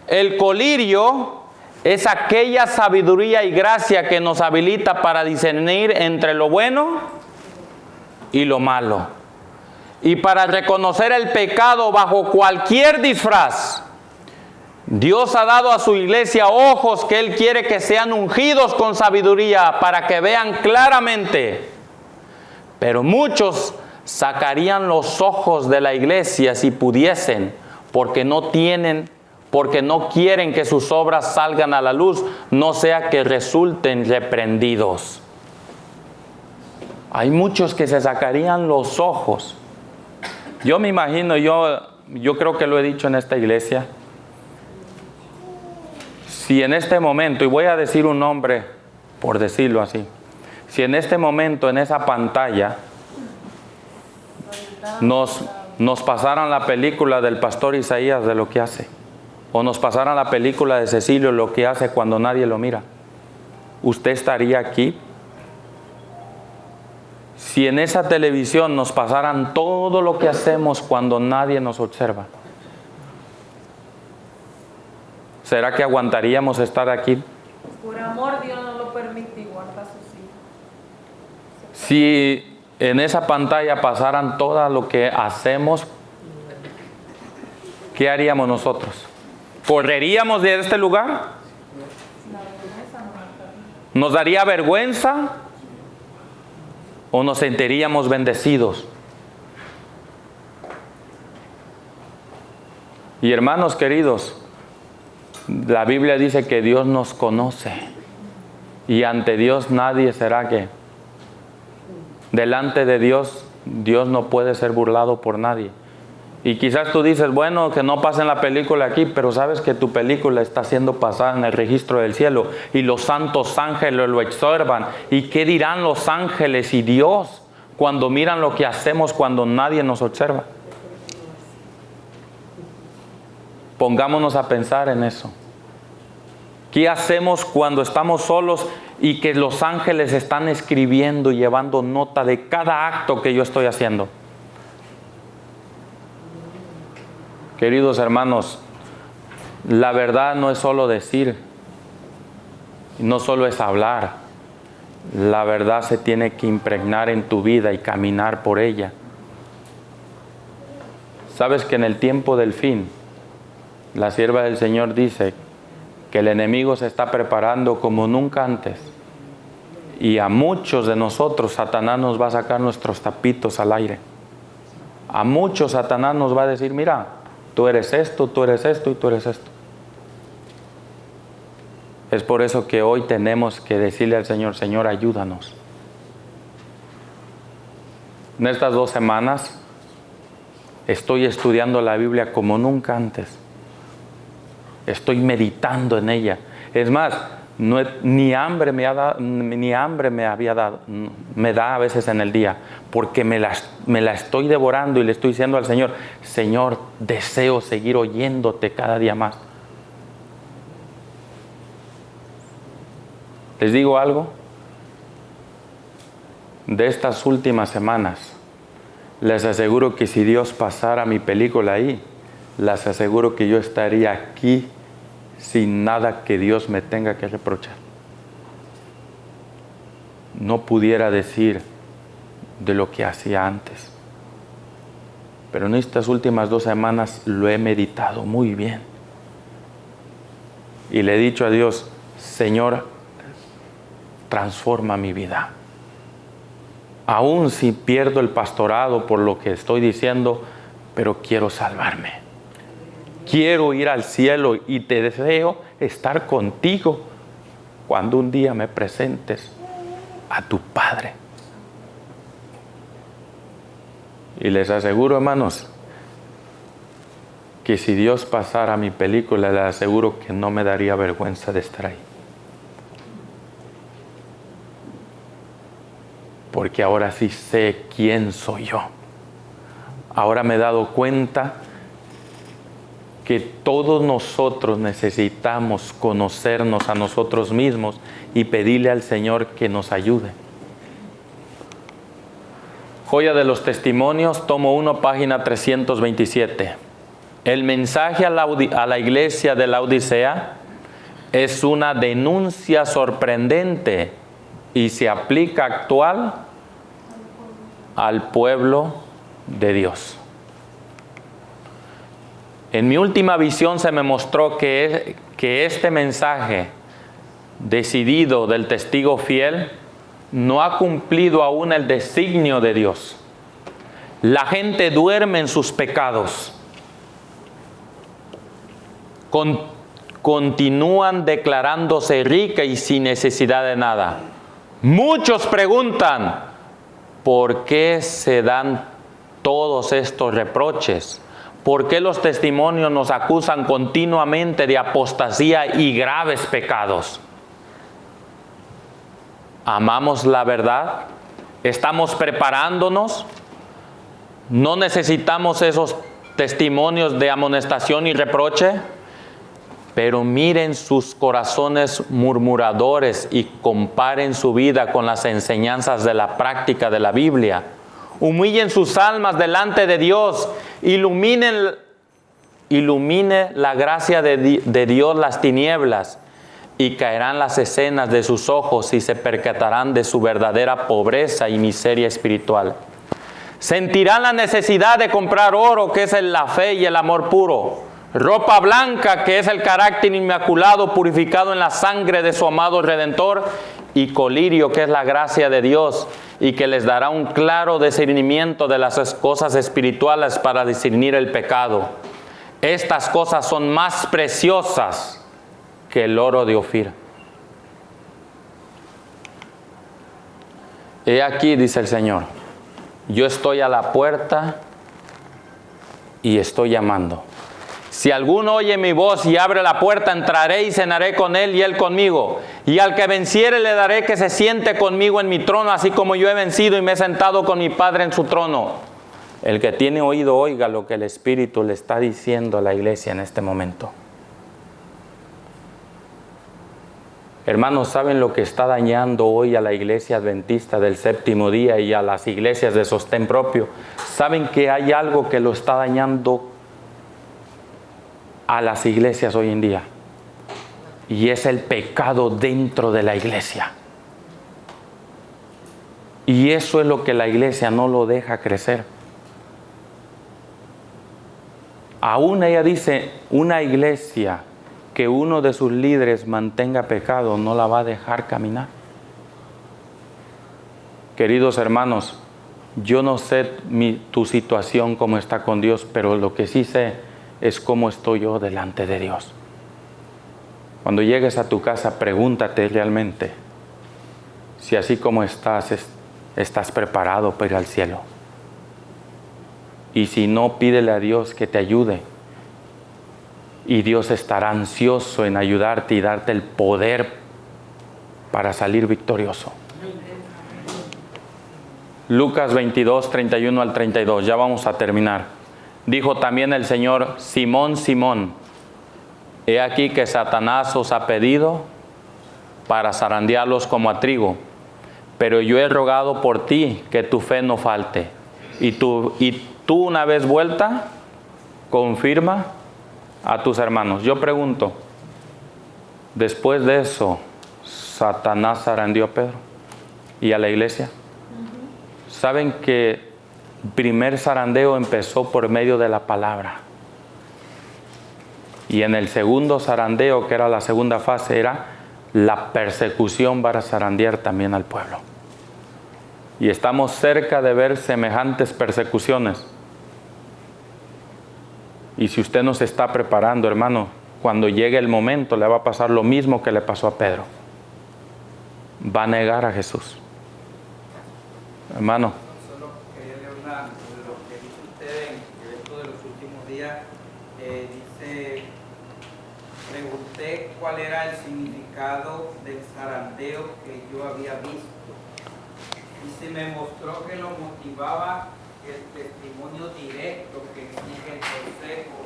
El colirio es aquella sabiduría y gracia que nos habilita para discernir entre lo bueno y lo malo, y para reconocer el pecado bajo cualquier disfraz. Dios ha dado a su iglesia ojos que Él quiere que sean ungidos con sabiduría para que vean claramente. Pero muchos sacarían los ojos de la iglesia si pudiesen, porque no quieren que sus obras salgan a la luz, no sea que resulten reprendidos. Hay muchos que se sacarían los ojos. Yo me imagino, yo creo que lo he dicho en esta iglesia, si en este momento, y voy a decir un nombre por decirlo así, si en este momento en esa pantalla nos pasaran la película del pastor Isaías de lo que hace, o nos pasaran la película de Cecilio, lo que hace cuando nadie lo mira, ¿usted estaría aquí? Si en esa televisión nos pasaran todo lo que hacemos cuando nadie nos observa, ¿será que aguantaríamos estar aquí? Por amor Dios no lo permite y guarda a sus hijos. Si en esa pantalla pasaran todo lo que hacemos, ¿qué haríamos nosotros? ¿Correríamos de este lugar? ¿Nos daría vergüenza? ¿O nos sentiríamos bendecidos? Y hermanos queridos, La Biblia dice que Dios nos conoce. Y ante Dios nadie será que. Delante de Dios, Dios no puede ser burlado por nadie. Y quizás tú dices, bueno, que no pasen la película aquí, pero sabes que tu película está siendo pasada en el registro del cielo y los santos ángeles lo observan. ¿Y qué dirán los ángeles y Dios cuando miran lo que hacemos cuando nadie nos observa? Pongámonos a pensar en eso. ¿Qué hacemos cuando estamos solos y que los ángeles están escribiendo y llevando nota de cada acto que yo estoy haciendo? Queridos hermanos, la verdad no es solo decir, no solo es hablar. La verdad se tiene que impregnar en tu vida y caminar por ella. Sabes que en el tiempo del fin, la sierva del Señor dice que el enemigo se está preparando como nunca antes. Y a muchos de nosotros Satanás nos va a sacar nuestros tapitos al aire. A muchos Satanás nos va a decir, mira, tú eres esto y tú eres esto. Es por eso que hoy tenemos que decirle al Señor, Señor, ayúdanos. En estas 2 semanas estoy estudiando la Biblia como nunca antes. Estoy meditando en ella. Es más, ni hambre me había dado, me da a veces en el día, porque me la estoy devorando y le estoy diciendo al Señor, Señor, deseo seguir oyéndote cada día más. Les digo algo, de estas últimas semanas, les aseguro que si Dios pasara mi película ahí, les aseguro que yo estaría aquí sin nada que Dios me tenga que reprochar. No pudiera decir de lo que hacía antes. Pero en estas últimas 2 semanas lo he meditado muy bien. Y le he dicho a Dios, Señor, transforma mi vida. Aún si pierdo el pastorado por lo que estoy diciendo, pero quiero salvarme. Quiero ir al cielo y te deseo estar contigo cuando un día me presentes a tu Padre. Y les aseguro, hermanos, que si Dios pasara mi película, les aseguro que no me daría vergüenza de estar ahí. Porque ahora sí sé quién soy yo. Ahora me he dado cuenta que todos nosotros necesitamos conocernos a nosotros mismos y pedirle al Señor que nos ayude. Joya de los Testimonios, tomo 1, página 327. El mensaje a la iglesia de la Odisea es una denuncia sorprendente y se aplica actual al pueblo de Dios. En mi última visión se me mostró que este mensaje decidido del testigo fiel no ha cumplido aún el designio de Dios. La gente duerme en sus pecados. Continúan declarándose rica y sin necesidad de nada. Muchos preguntan, ¿por qué se dan todos estos reproches? ¿Por qué los testimonios nos acusan continuamente de apostasía y graves pecados? ¿Amamos la verdad? ¿Estamos preparándonos? ¿No necesitamos esos testimonios de amonestación y reproche? Pero miren sus corazones murmuradores y comparen su vida con las enseñanzas de la práctica de la Biblia. Humillen sus almas delante de Dios. Ilumine la gracia de Dios las tinieblas, y caerán las escenas de sus ojos y se percatarán de su verdadera pobreza y miseria espiritual. Sentirán la necesidad de comprar oro, que es la fe y el amor puro, ropa blanca, que es el carácter inmaculado purificado en la sangre de su amado Redentor, y colirio, que es la gracia de Dios, y que les dará un claro discernimiento de las cosas espirituales para discernir el pecado. Estas cosas son más preciosas que el oro de Ofir. He aquí, dice el Señor, yo estoy a la puerta y estoy llamando. Si alguno oye mi voz y abre la puerta, entraré y cenaré con él y él conmigo. Y al que venciere le daré que se siente conmigo en mi trono, así como yo he vencido y me he sentado con mi Padre en su trono. El que tiene oído, oiga lo que el Espíritu le está diciendo a la iglesia en este momento. Hermanos, ¿saben lo que está dañando hoy a la iglesia adventista del séptimo día y a las iglesias de sostén propio? ¿Saben que hay algo que lo está dañando a las iglesias hoy en día? Y es el pecado dentro de la iglesia. Y eso es lo que la iglesia no lo deja crecer. Aún ella dice, una iglesia que uno de sus líderes mantenga pecado no la va a dejar caminar. Queridos hermanos, yo no sé tu situación cómo está con Dios, pero lo que sí sé es cómo estoy yo delante de Dios. Cuando llegues a tu casa, pregúntate realmente si así como estás preparado para ir al cielo. Y si no, pídele a Dios que te ayude. Y Dios estará ansioso en ayudarte y darte el poder para salir victorioso. Lucas 22, 31 al 32. Ya vamos a terminar. Dijo también el Señor: Simón, Simón, he aquí que Satanás os ha pedido para zarandearlos como a trigo. Pero yo he rogado por ti que tu fe no falte. Y tú una vez vuelta, confirma a tus hermanos. Yo pregunto, después de eso, ¿Satanás zarandeó a Pedro y a la iglesia? ¿Saben que el primer zarandeo empezó por medio de la palabra? Y en el segundo zarandeo, que era la segunda fase, era la persecución para zarandear también al pueblo. Y estamos cerca de ver semejantes persecuciones. Y si usted no se está preparando, hermano, cuando llegue el momento le va a pasar lo mismo que le pasó a Pedro. Va a negar a Jesús. Hermano. Solo quería leer lo que dice usted en el evento de los últimos días. Dice, pregunté cuál era el significado del zarandeo que yo había visto. Y se me mostró que lo motivaba el testimonio directo que exige el consejo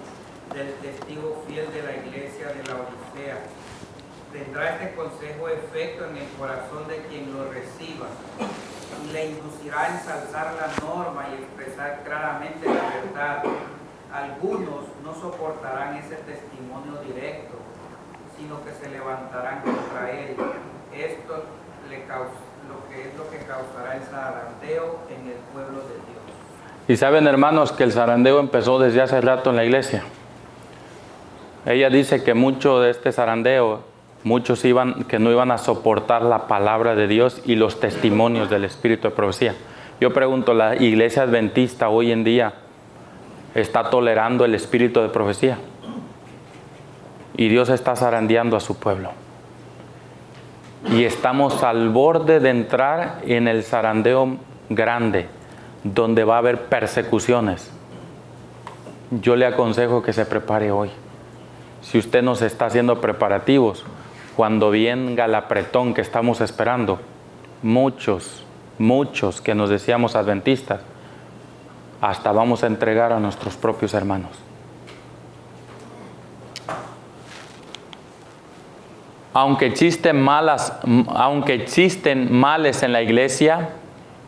del testigo fiel de la iglesia de la Odisea. Tendrá este consejo efecto en el corazón de quien lo reciba y le inducirá a ensalzar la norma y expresar claramente la verdad. Algunos no soportarán ese testimonio directo, sino que se levantarán contra él. Esto es lo que causará el zarandeo en el pueblo de Dios. Y saben, hermanos, que el zarandeo empezó desde hace rato en la iglesia. Ella dice que mucho de este zarandeo, muchos que no iban a soportar la palabra de Dios y los testimonios del Espíritu de profecía. Yo pregunto, ¿la iglesia adventista hoy en día está tolerando el Espíritu de profecía? Y Dios está zarandeando a su pueblo. Y estamos al borde de entrar en el zarandeo grande, donde va a haber persecuciones. Yo le aconsejo que se prepare hoy. Si usted nos está haciendo preparativos, cuando venga el apretón que estamos esperando, muchos que nos decíamos adventistas, hasta vamos a entregar a nuestros propios hermanos. Aunque existen males en la iglesia,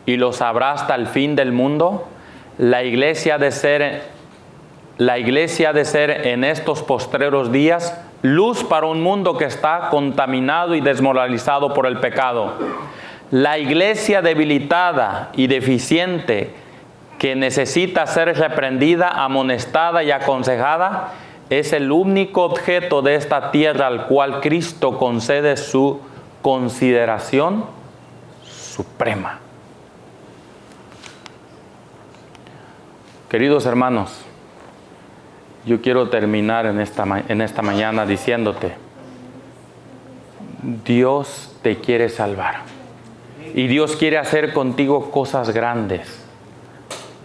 y los habrá hasta el fin del mundo, la iglesia ha de ser en estos postreros días luz para un mundo que está contaminado y desmoralizado por el pecado. La iglesia debilitada y deficiente, que necesita ser reprendida, amonestada y aconsejada, es el único objeto de esta tierra al cual Cristo concede su consideración suprema. Queridos hermanos, yo quiero terminar en esta mañana diciéndote Dios te quiere salvar. Y Dios quiere hacer contigo cosas grandes.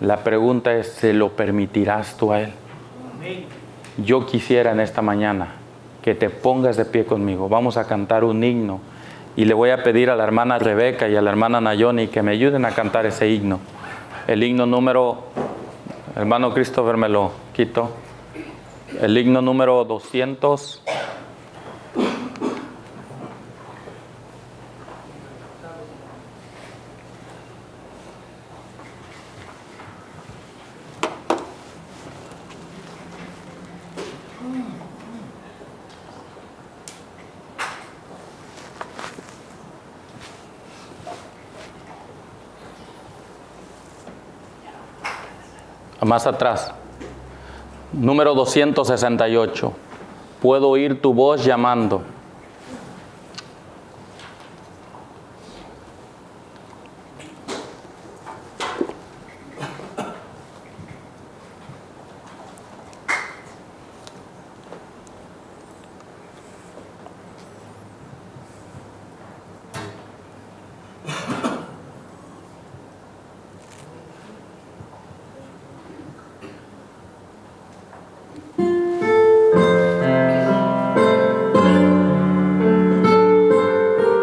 La pregunta es, ¿se lo permitirás tú a Él? Yo quisiera en esta mañana que te pongas de pie conmigo. Vamos a cantar un himno. Y le voy a pedir a la hermana Rebeca y a la hermana Nayoni que me ayuden a cantar ese himno. El himno número, hermano Christopher me lo quito. El himno número 200. Más atrás, número 268. Puedo oír tu voz llamando.